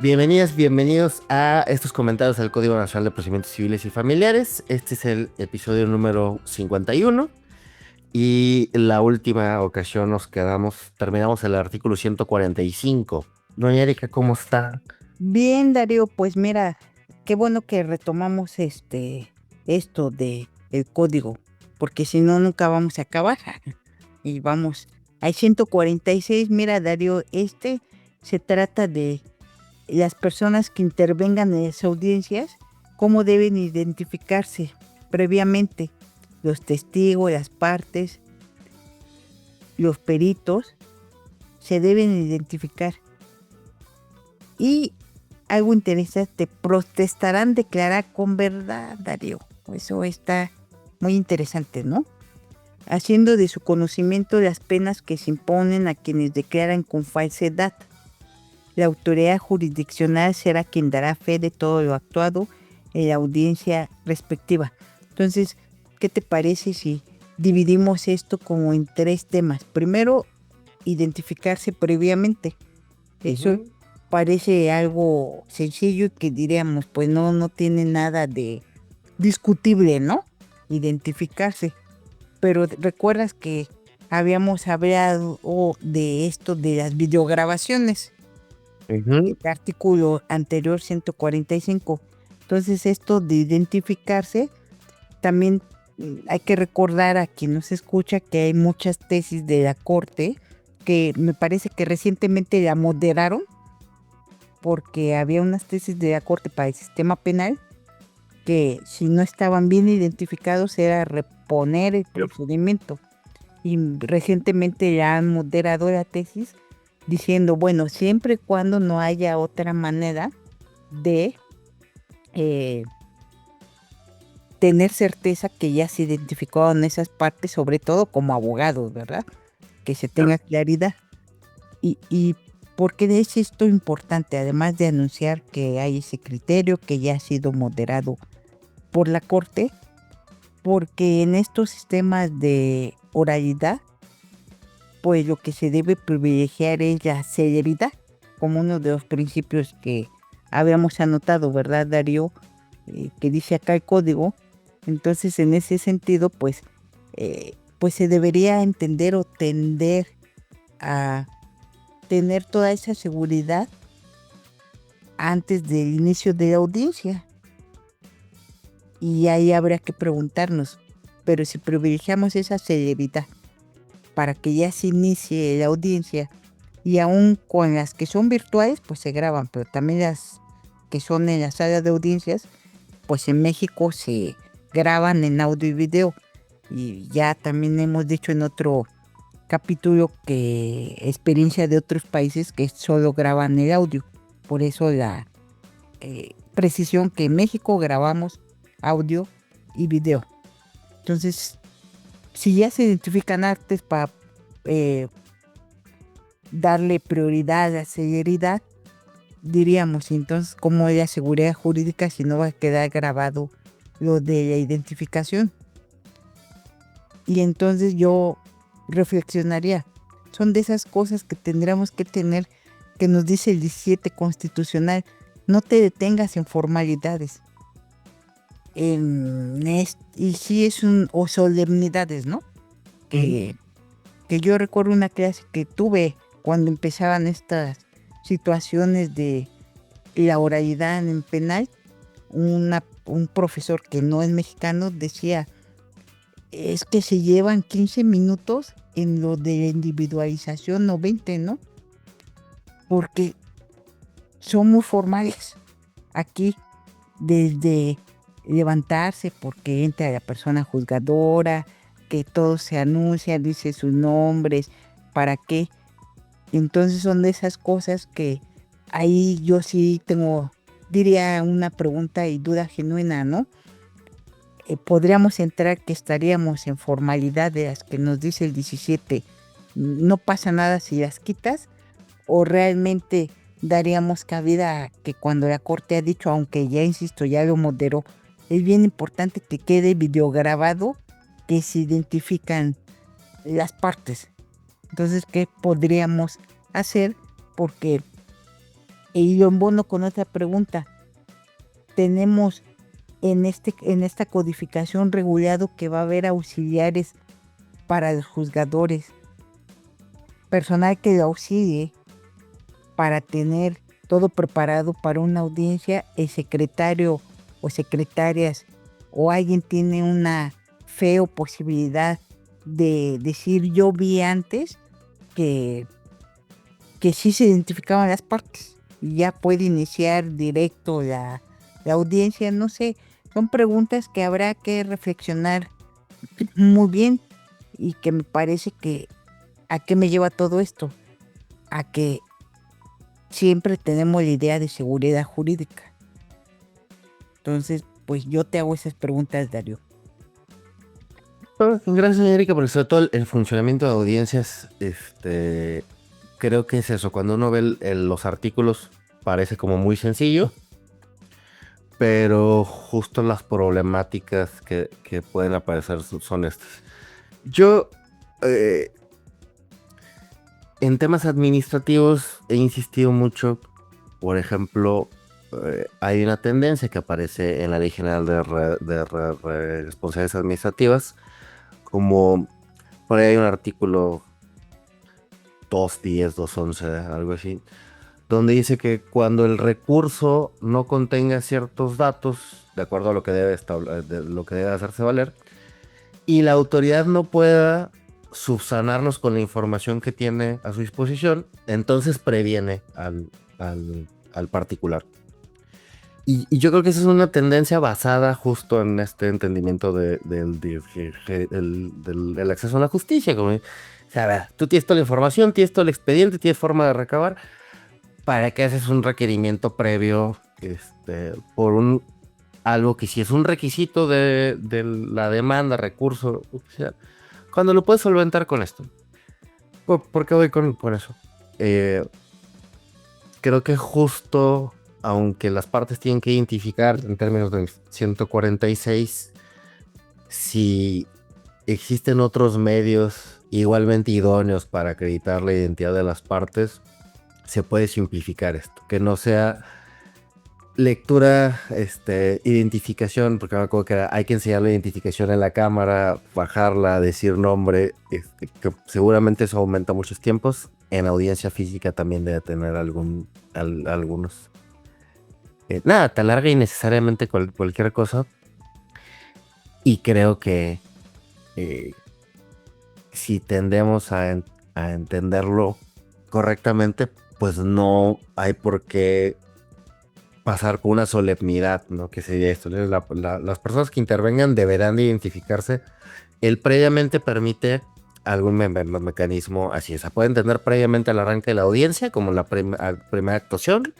Bienvenidas, bienvenidos a estos comentarios al Código Nacional de Procedimientos Civiles y Familiares. Este es el episodio número 51 y la última ocasión terminamos el artículo 145. Doña Erika, ¿cómo está? Bien, Darío, pues mira, qué bueno que retomamos esto de el código, porque si no nunca vamos a acabar. Y vamos, hay 146, mira, Darío, se trata de las personas que intervengan en las audiencias, cómo deben identificarse previamente, los testigos, las partes, los peritos, se deben identificar. Y algo interesante, protestarán declarar con verdad, Darío. Eso está muy interesante, ¿no? Haciendo de su conocimiento las penas que se imponen a quienes declaran con falsedad. La autoridad jurisdiccional será quien dará fe de todo lo actuado en la audiencia respectiva. Entonces, ¿qué te parece si dividimos esto como en 3 temas? Primero, identificarse previamente. Eso parece algo sencillo y que diríamos, pues no tiene nada de discutible, ¿no? Identificarse. Pero recuerdas que habíamos hablado de esto de las videograbaciones, el artículo anterior 145. Entonces esto de identificarse, también hay que recordar a quien nos escucha que hay muchas tesis de la Corte que me parece que recientemente la moderaron, porque había unas tesis de la Corte para el sistema penal que si no estaban bien identificados era reponer el procedimiento. Y recientemente ya han moderado la tesis diciendo, bueno, siempre y cuando no haya otra manera de tener certeza que ya se identificaron esas partes, sobre todo como abogados, ¿verdad? Que se tenga claridad. Y ¿por qué es esto importante? Además de anunciar que hay ese criterio que ya ha sido moderado por la Corte, porque en estos sistemas de oralidad, pues lo que se debe privilegiar es la celeridad, como uno de los principios que habíamos anotado, ¿verdad, Darío? Que dice acá el código. Entonces, en ese sentido, pues se debería entender o tender a tener toda esa seguridad antes del inicio de la audiencia. Y ahí habría que preguntarnos, pero si privilegiamos esa celeridad para que ya se inicie la audiencia, y aún con las que son virtuales, pues se graban, pero también las que son en la sala de audiencias, pues en México se graban en audio y video. Y ya también hemos dicho en otro capítulo que experiencia de otros países que solo graban el audio. Por eso la precisión que en México grabamos audio y video. Entonces, si ya se identifican artes para darle prioridad a la celeridad, diríamos, entonces, ¿cómo es la seguridad jurídica si no va a quedar grabado lo de la identificación? Y entonces yo reflexionaría, son de esas cosas que tendríamos que tener, que nos dice el 17 constitucional, no te detengas en formalidades. Y sí es o solemnidades, ¿no? Que yo recuerdo una clase que tuve cuando empezaban estas situaciones de la oralidad en penal. Un profesor que no es mexicano decía, es que se llevan 15 minutos en lo de individualización o 20, ¿no? Porque son muy formales. Aquí, desde levantarse porque entra la persona juzgadora, que todo se anuncia, dice sus nombres, ¿para qué? Entonces son de esas cosas que ahí yo sí tengo, diría, una pregunta y duda genuina, ¿no? Podríamos entrar que estaríamos en formalidad de las que nos dice el 17, no pasa nada si las quitas, o realmente daríamos cabida a que cuando la Corte ha dicho, aunque ya insisto, ya lo moderó, es bien importante que quede videograbado que se identifican las partes. Entonces, ¿qué podríamos hacer? Porque Y lo embono con otra pregunta. Tenemos en esta codificación regulado que va a haber auxiliares para los juzgadores, personal que lo auxilie para tener todo preparado para una audiencia. El secretario o secretarias o alguien tiene una fe o posibilidad de decir: yo vi antes que sí se identificaban las partes y ya puede iniciar directo la audiencia. No sé, son preguntas que habrá que reflexionar muy bien, y que me parece que ¿a qué me lleva todo esto? A que siempre tenemos la idea de seguridad jurídica. Entonces, pues yo te hago esas preguntas, Darío. Gracias, Erika, porque sobre todo el funcionamiento de audiencias, creo que es eso. Cuando uno ve los artículos, parece como muy sencillo, pero justo las problemáticas que pueden aparecer son estas. Yo, en temas administrativos, he insistido mucho. Por ejemplo, hay una tendencia que aparece en la Ley General de Responsabilidades Administrativas, como por ahí hay un artículo 210, 211, algo así, donde dice que cuando el recurso no contenga ciertos datos, de acuerdo a lo que lo que debe hacerse valer, y la autoridad no pueda subsanarnos con la información que tiene a su disposición, entonces previene al particular. Y yo creo que esa es una tendencia basada justo en este entendimiento del acceso a la justicia. Como, o sea, a ver, tú tienes toda la información, tienes todo el expediente, tienes forma de recabar. ¿Para qué haces un requerimiento previo por algo que sí es un requisito de la demanda, recurso? O sea, cuando lo puedes solventar con esto. ¿Por qué voy con eso? Creo que justo, aunque las partes tienen que identificar en términos del 146, si existen otros medios igualmente idóneos para acreditar la identidad de las partes, se puede simplificar esto, que no sea lectura, identificación, porque me acuerdo que hay que enseñar la identificación en la cámara, bajarla, decir nombre, que seguramente eso aumenta muchos tiempos. En audiencia física también debe tener algunos. Nada, te alarga innecesariamente cualquier cosa. Y creo que si tendemos a entenderlo correctamente, pues no hay por qué pasar con una solemnidad, ¿no? Que sería esto. Las personas que intervengan deberán de identificarse. Él previamente permite algún mecanismo así. O sea, pueden tener previamente al arranque de la audiencia, como la primera actuación,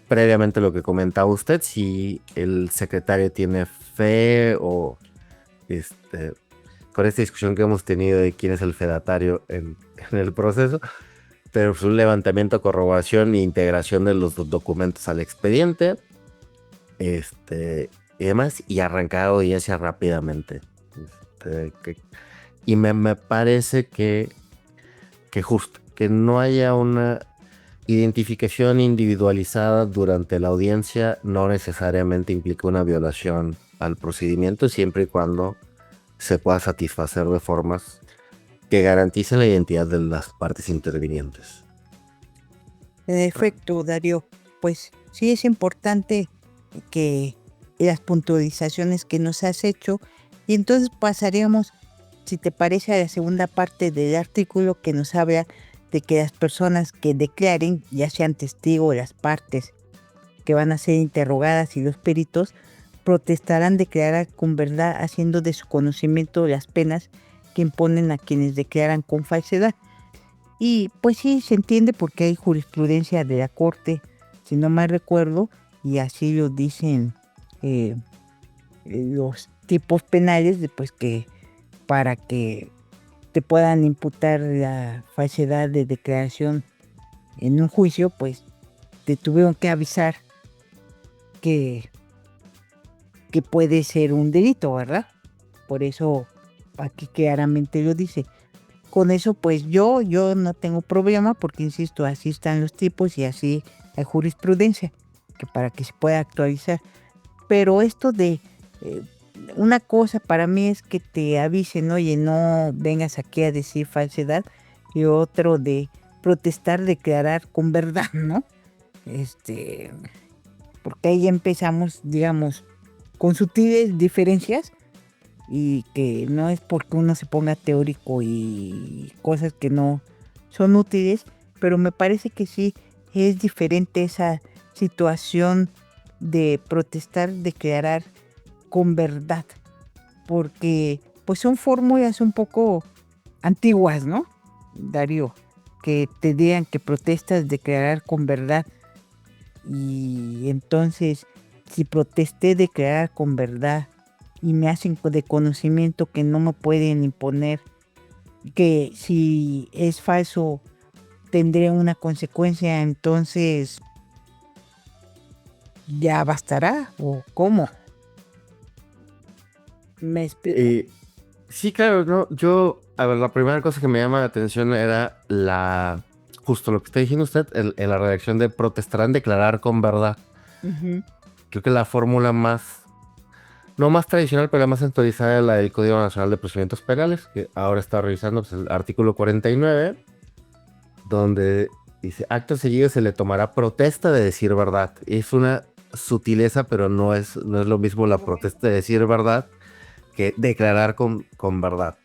previamente lo que comentaba usted, si el secretario tiene fe o con esta discusión que hemos tenido de quién es el fedatario en el proceso, pero pues un levantamiento, corroboración e integración de los documentos al expediente, y demás, y arrancar audiencia rápidamente. Y me parece que justo, que no haya una identificación individualizada durante la audiencia no necesariamente implica una violación al procedimiento, siempre y cuando se pueda satisfacer de formas que garanticen la identidad de las partes intervinientes. En efecto, Darío, pues sí es importante que las puntualizaciones que nos has hecho, y entonces pasaríamos, si te parece, a la segunda parte del artículo, que nos habla de que las personas que declaren, ya sean testigos, las partes que van a ser interrogadas y los peritos, protestarán declarar con verdad, haciendo de su conocimiento las penas que imponen a quienes declaran con falsedad. Y pues sí, se entiende porque hay jurisprudencia de la Corte, si no mal recuerdo, y así lo dicen los tipos penales, pues que para que te puedan imputar la falsedad de declaración en un juicio, pues te tuvieron que avisar que puede ser un delito, ¿verdad? Por eso aquí claramente lo dice. Con eso pues yo no tengo problema, porque insisto, así están los tipos y así hay jurisprudencia que para que se pueda actualizar. Pero esto de una cosa para mí es que te avisen, oye, no vengas aquí a decir falsedad, y otro de protestar, declarar con verdad, ¿no? Porque ahí empezamos, digamos, con sutiles diferencias, y que no es porque uno se ponga teórico y cosas que no son útiles, pero me parece que sí es diferente esa situación de protestar, declarar con verdad, porque pues son fórmulas un poco antiguas, ¿no, Darío? Que te digan que protestas, declarar con verdad, y entonces si protesté, declarar con verdad, y me hacen de conocimiento que no me pueden imponer, que si es falso tendré una consecuencia, entonces ya bastará, o cómo. ¿Me explico? Sí, claro, no, a ver, la primera cosa que me llama la atención era justo lo que está diciendo usted, en la redacción de protestarán, declarar con verdad. Uh-huh. Creo que la fórmula más, no más tradicional, pero la más actualizada es la del Código Nacional de Procedimientos Penales, que ahora está revisando, pues, el artículo 49, donde dice, acto seguido se le tomará protesta de decir verdad. Es una sutileza, pero no es lo mismo la protesta de decir verdad que declarar con verdad.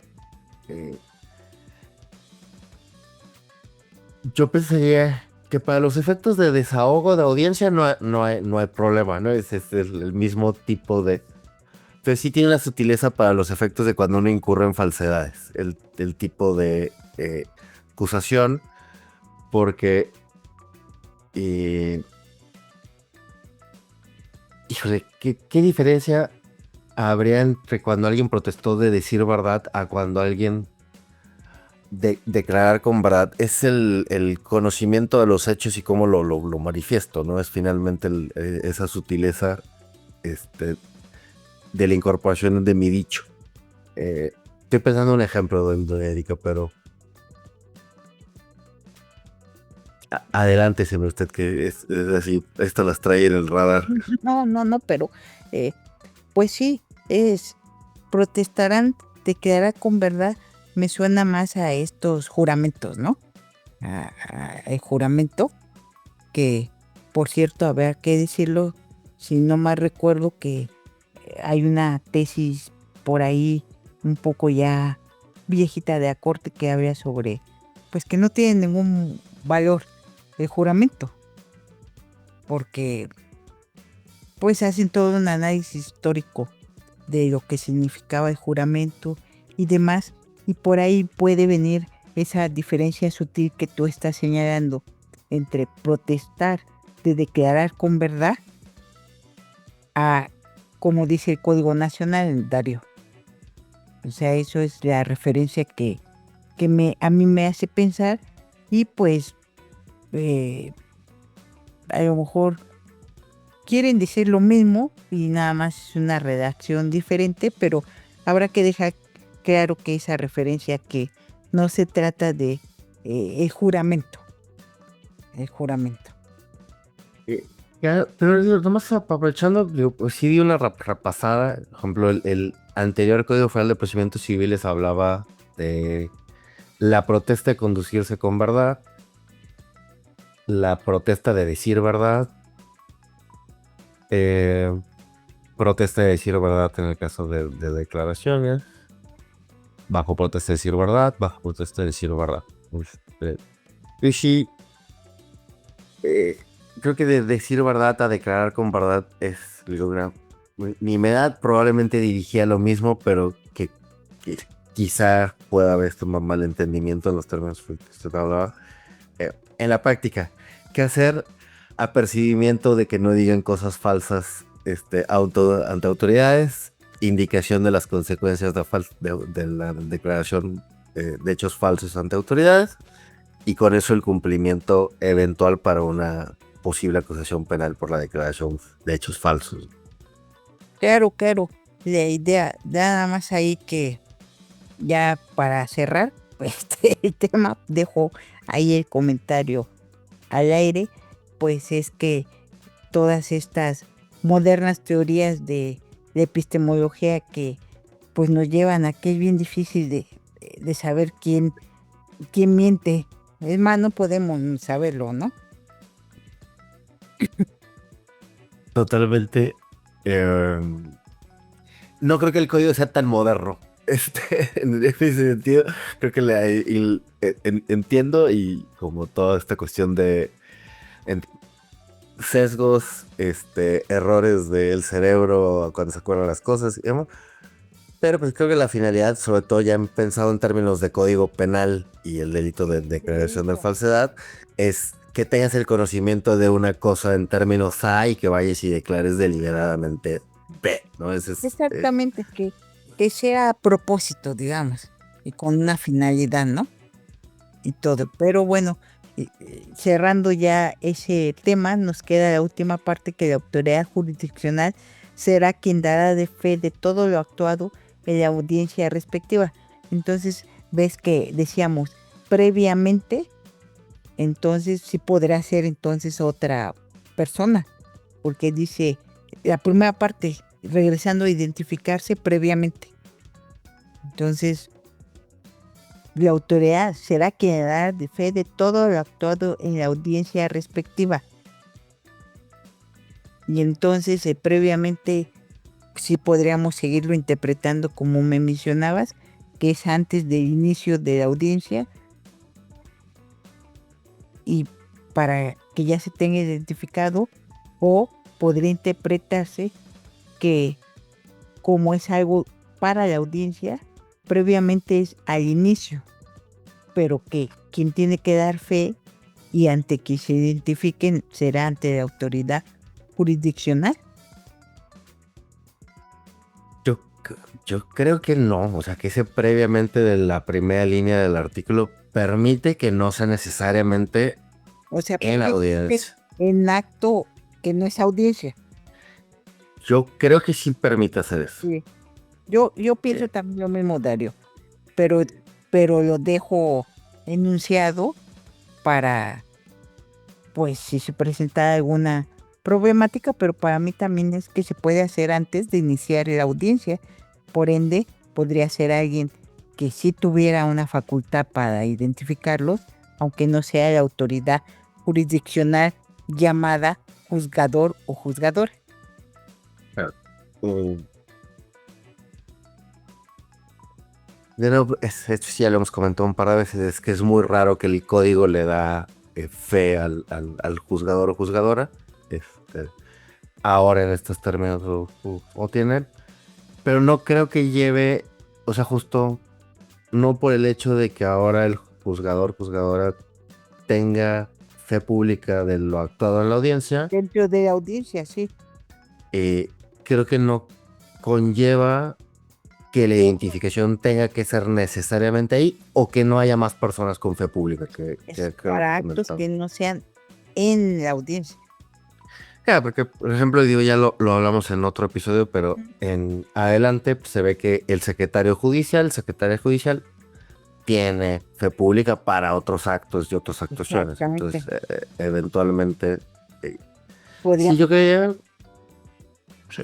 Yo pensaría que para los efectos de desahogo de audiencia no hay problema, ¿no? Es el mismo tipo de... Entonces sí tiene una sutileza para los efectos de cuando uno incurre en falsedades, el tipo de acusación, porque... híjole, ¿qué diferencia habría entre cuando alguien protestó de decir verdad a cuando alguien declarar con verdad? Es el conocimiento de los hechos y cómo lo manifiesto, ¿no? Es finalmente esa sutileza de la incorporación de mi dicho. Estoy pensando en un ejemplo, don Erika, pero adelánteseme usted, que es así, esto las trae en el radar. No, pero pues sí, protestarán, te quedará con verdad, me suena más a estos juramentos, ¿no? El juramento, que por cierto, habrá que decirlo, si no mal recuerdo, que hay una tesis por ahí un poco ya viejita de a corte que habla sobre, pues que no tiene ningún valor el juramento, porque pues hacen todo un análisis histórico de lo que significaba el juramento y demás, y por ahí puede venir esa diferencia sutil que tú estás señalando entre protestar de declarar con verdad a, como dice el Código Nacional, Darío. O sea, eso es la referencia que a mí me hace pensar, y pues a lo mejor quieren decir lo mismo y nada más es una redacción diferente, pero habrá que dejar claro que esa referencia, que no se trata de el juramento. Pero digo, nomás aprovechando, digo, pues sí di una repasada. Por ejemplo, el anterior Código Federal de Procedimientos Civiles hablaba de la protesta de conducirse con verdad, la protesta de decir verdad, protesta de decir verdad en el caso de declaraciones, bajo protesta de decir verdad, bajo protesta de decir verdad. Y sí, creo que de decir verdad a declarar con verdad es mi edad probablemente dirigía lo mismo, pero que quizá pueda haber este malentendimiento en los términos que usted hablaba. En la práctica, ¿qué hacer? Apercibimiento de que no digan cosas falsas ante autoridades, indicación de las consecuencias de la declaración de hechos falsos ante autoridades, y con eso el cumplimiento eventual para una posible acusación penal por la declaración de hechos falsos. Claro, la idea, nada más ahí que ya para cerrar pues, el tema, dejo ahí el comentario al aire, pues es que todas estas modernas teorías de epistemología que pues nos llevan a que es bien difícil de saber quién miente. Es más, no podemos saberlo, ¿no? Totalmente. No creo que el código sea tan moderno. En ese sentido, creo que entiendo, y como toda esta cuestión de sesgos, errores del cerebro cuando se acuerdan las cosas, digamos. Pero pues creo que la finalidad, sobre todo ya han pensado en términos de código penal y el delito de declaración de falsedad, es que tengas el conocimiento de una cosa en términos A y que vayas y declares deliberadamente B, ¿no? Exactamente, que sea a propósito, digamos, y con una finalidad, ¿no? Y todo. Pero bueno, cerrando ya ese tema, nos queda la última parte, que la autoridad jurisdiccional será quien dará de fe de todo lo actuado en la audiencia respectiva. Entonces, ves que decíamos previamente, entonces sí podrá ser entonces otra persona, porque dice la primera parte, regresando a identificarse previamente. Entonces, la autoridad será quien dará de fe de todo lo actuado en la audiencia respectiva. Y entonces, previamente, sí podríamos seguirlo interpretando como me mencionabas, que es antes del inicio de la audiencia, y para que ya se tenga identificado, o podría interpretarse que como es algo para la audiencia, previamente es al inicio, pero que quien tiene que dar fe y ante que se identifiquen será ante la autoridad jurisdiccional. Yo creo que no, o sea, que ese previamente de la primera línea del artículo permite que no sea necesariamente O sea, en la audiencia. en acto que no es audiencia. Yo creo que sí permite hacer eso. Sí. Yo pienso también lo mismo, Dario, pero lo dejo enunciado para, pues, si se presenta alguna problemática, pero para mí también es que se puede hacer antes de iniciar la audiencia. Por ende, podría ser alguien que sí tuviera una facultad para identificarlos, aunque no sea la autoridad jurisdiccional llamada juzgador o juzgadora. De nuevo, esto sí ya lo hemos comentado un par de veces, es que es muy raro que el código le da fe al juzgador o juzgadora. Ahora en estos términos o tienen, pero no creo que lleve, o sea, justo no por el hecho de que ahora el juzgador, juzgadora tenga fe pública de lo actuado en la audiencia, Dentro de la audiencia, sí. creo que no conlleva que la identificación tenga que ser necesariamente ahí, o que no haya más personas con fe pública Es para actos que no sean en la audiencia. Ya, porque, por ejemplo, digo, ya lo hablamos en otro episodio, pero en adelante pues, se ve que el secretario judicial tiene fe pública para otros actos y otras actuaciones. Exactamente. Entonces, eventualmente, Podría, sí, yo creo que sí.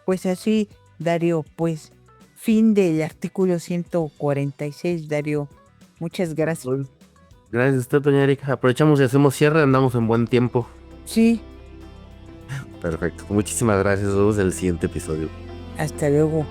pues así, Dario, pues fin del artículo 146, Dario. Muchas gracias. Gracias a usted, doña Erika. Aprovechamos y hacemos cierre, andamos en buen tiempo. Sí, Perfecto. Muchísimas gracias. Nos vemos en el siguiente episodio. hasta luego.